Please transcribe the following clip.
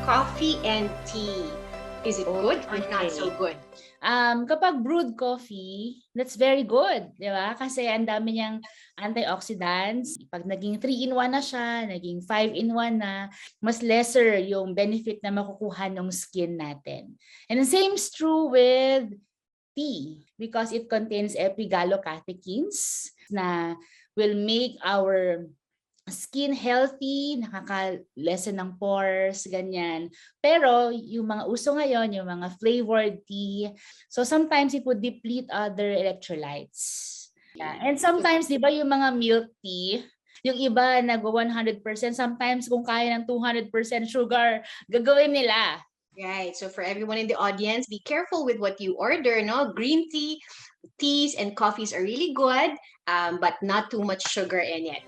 coffee and tea. Is it good or not so good? Kapag brewed coffee, that's very good, di ba? Kasi ang dami niyang antioxidants. Pag naging 3-in-1 na siya, naging 5-in-1 na, mas lesser yung benefit na makukuha ng skin natin. And the same is true with tea because it contains epigallocatechins na will make our skin healthy, nakaka-lessen ng pores, ganyan. Pero yung mga uso ngayon, yung mga flavored tea, so sometimes it would deplete other electrolytes. Yeah. And sometimes, di ba yung mga milk tea, yung iba nag-100%, sometimes kung kaya ng 200% sugar, gagawin nila. Right. So for everyone in the audience, be careful with what you order. No, green tea, teas, and coffees are really good, but not too much sugar in it.